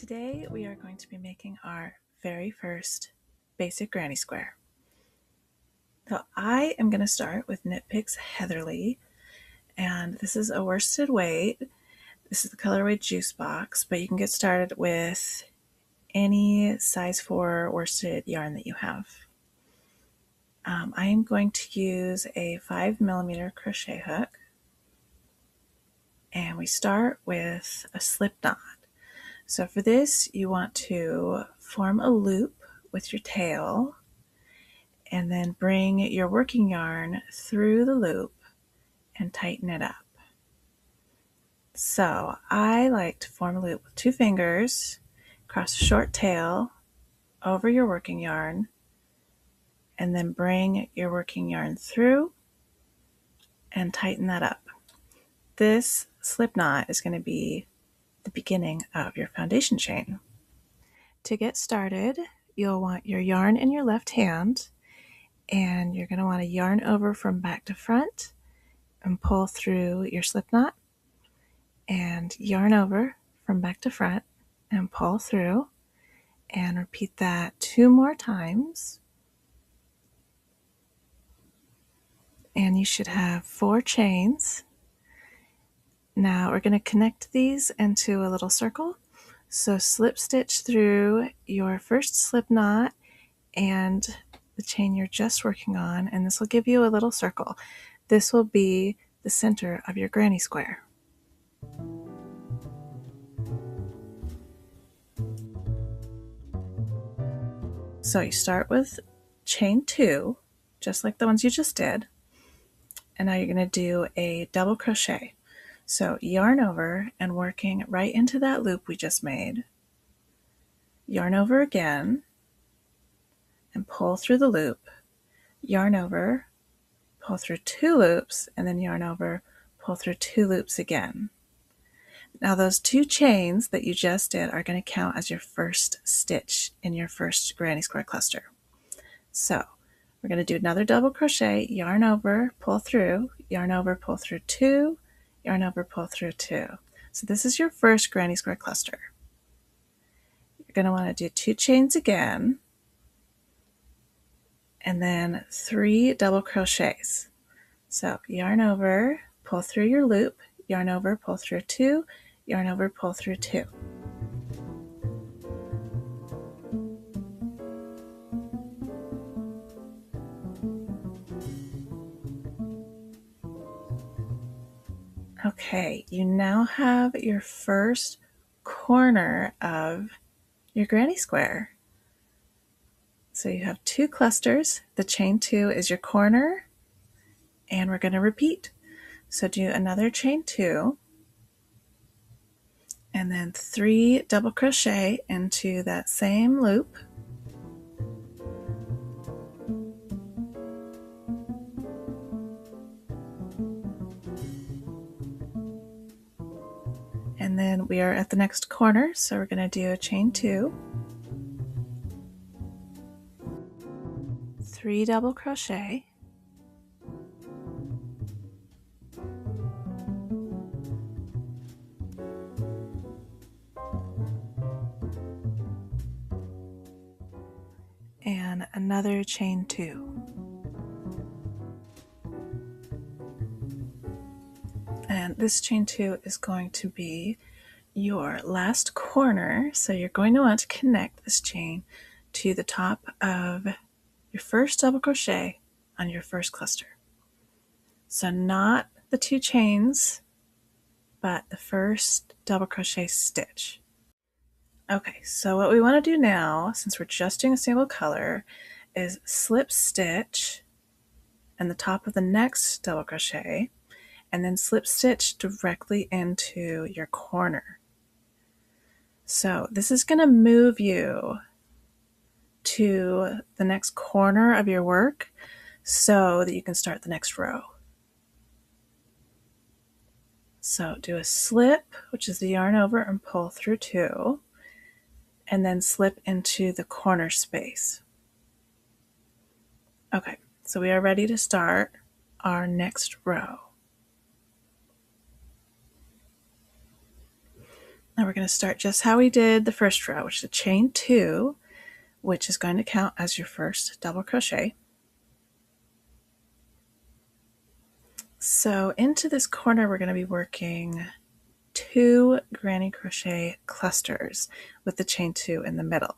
Today we are going to be making our very first basic granny square. So I am going to start with Knit Picks Heatherly, and this is a worsted weight. This is the colorway Juice Box, but you can get started with any size 4 worsted yarn that you have. I am going to use a 5mm crochet hook, and we start with a slip knot. So for this, you want to form a loop with your tail and then bring your working yarn through the loop and tighten it up. So I like to form a loop with 2 fingers, cross a short tail over your working yarn, and then bring your working yarn through and tighten that up. This slip knot is going to be the beginning of your foundation chain. To get started, you'll want your yarn in your left hand, and you're going to want to yarn over from back to front and pull through your slip knot, and yarn over from back to front and pull through, and repeat that 2 more times. And you should have 4 chains. Now we're going to connect these into a little circle. So slip stitch through your first slip knot and the chain you're just working on, and this will give you a little circle. This will be the center of your granny square. So you start with chain 2, just like the ones you just did, and now you're going to do a double crochet. So yarn over and working right into that loop we just made. Yarn over again and pull through the loop. Yarn over, pull through 2 loops, and then yarn over, pull through 2 loops again. Now those 2 chains that you just did are going to count as your first stitch in your first granny square cluster. So we're going to do another double crochet, yarn over, pull through, yarn over, pull through 2, yarn over, pull through 2. So this is your first granny square cluster. You're going to want to do 2 chains again, and then 3 double crochets. So yarn over, pull through your loop, yarn over, pull through 2, yarn over, pull through 2. Okay, you now have your first corner of your granny square. So you have 2 clusters. The chain 2 is your corner, and we're going to repeat. So do another chain 2, and then 3 double crochet into that same loop. And then we are at the next corner, so we're going to do a chain 2, 3 double crochet, and another chain 2. And this chain 2 is going to be your last corner, so you're going to want to connect this chain to the top of your first double crochet on your first cluster. So not the 2 chains, but the first double crochet stitch. Okay, so what we want to do now, since we're just doing a single color, is slip stitch in the top of the next double crochet, and then slip stitch directly into your corner. So this is going to move you to the next corner of your work so that you can start the next row. So do a slip, which is the yarn over, and pull through 2, and then slip into the corner space. Okay, so we are ready to start our next row. Now we're going to start just how we did the first row, which is a chain 2, which is going to count as your first double crochet. So into this corner we're going to be working 2 granny crochet clusters with the chain 2 in the middle.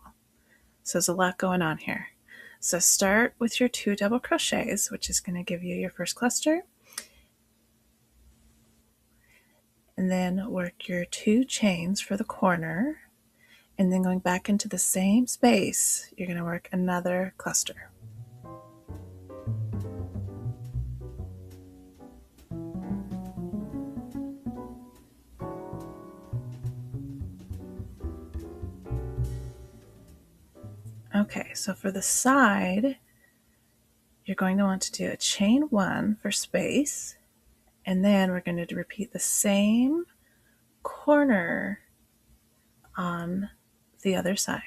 So there's a lot going on here. So start with your 2 double crochets, which is going to give you your first cluster, and then work your 2 chains for the corner, and then going back into the same space you're going to work another cluster. Okay, so for the side, you're going to want to do a chain 1 for space, and then we're going to repeat the same corner on the other side.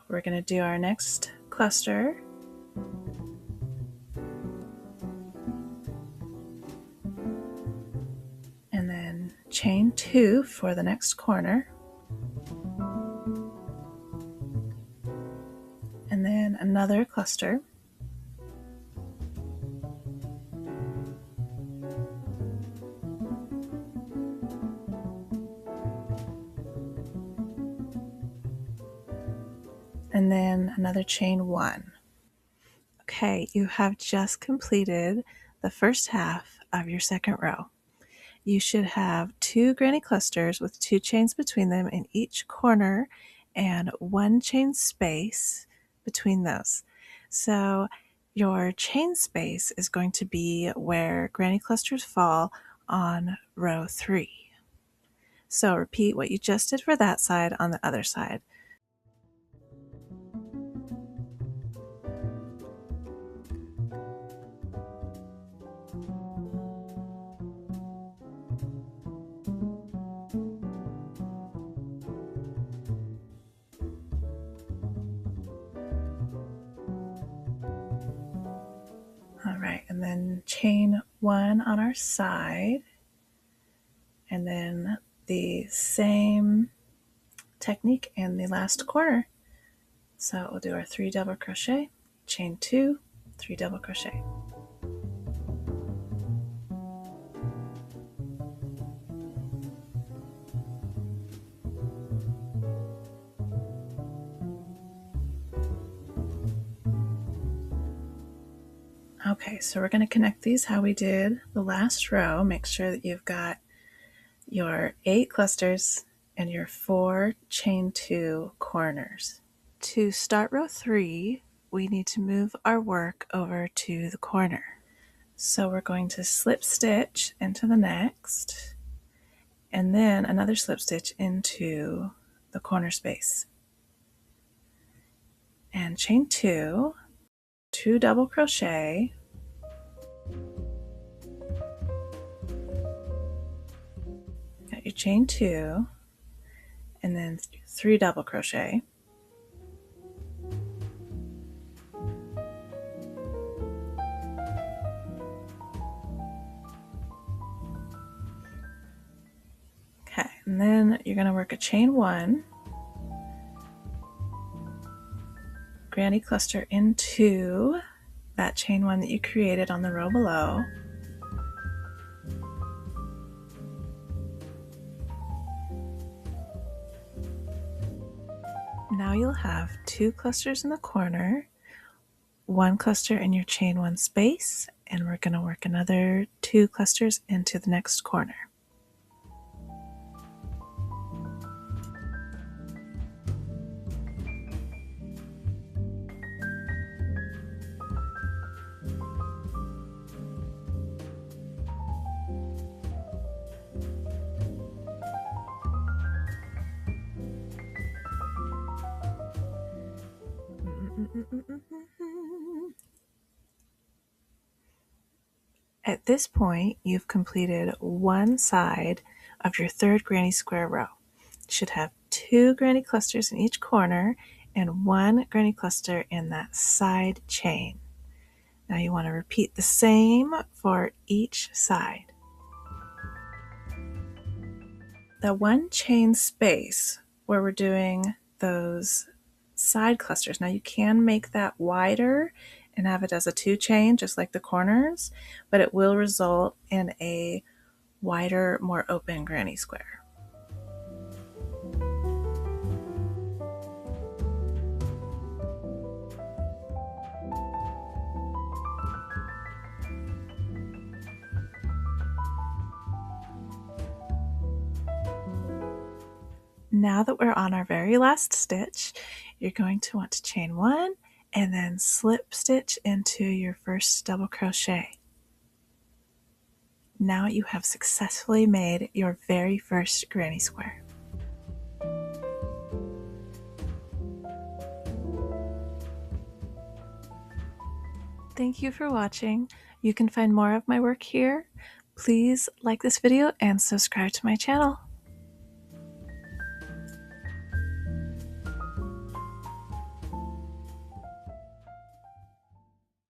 We're going to do our next cluster, and then chain 2 for the next corner, and then another cluster, and then another chain 1. Okay, you have just completed the first half of your second row. You should have 2 granny clusters with 2 chains between them in each corner and 1 chain space between those. So your chain space is going to be where granny clusters fall on row 3. So repeat what you just did for that side on the other side. All right, and then chain 1 on our side, and then the same technique in the last corner. So we'll do our 3 double crochet, chain 2, 3 double crochet. Okay, so we're going to connect these how we did the last row. Make sure that you've got your 8 clusters and your 4 chain 2 corners. To start row 3, we need to move our work over to the corner. So we're going to slip stitch into the next, and then another slip stitch into the corner space. And chain 2, 2 double crochet, got your chain 2, and then 3 double crochet, okay, and then you're going to work a chain 1, granny cluster into that chain 1 that you created on the row below, now you'll have 2 clusters in the corner, 1 cluster in your chain 1 space, and we're going to work another 2 clusters into the next corner. At this point, you've completed one side of your third granny square row. You should have 2 granny clusters in each corner and 1 granny cluster in that side chain. Now you want to repeat the same for each side. that one chain space where we're doing those side clusters. Now you can make that wider and have it as a 2 chain, just like the corners, but it will result in a wider, more open granny square. Now that we're on our very last stitch, you're going to want to chain 1 and then slip stitch into your first double crochet. Now you have successfully made your very first granny square. Thank you for watching. You can find more of my work here. Please like this video and subscribe to my channel.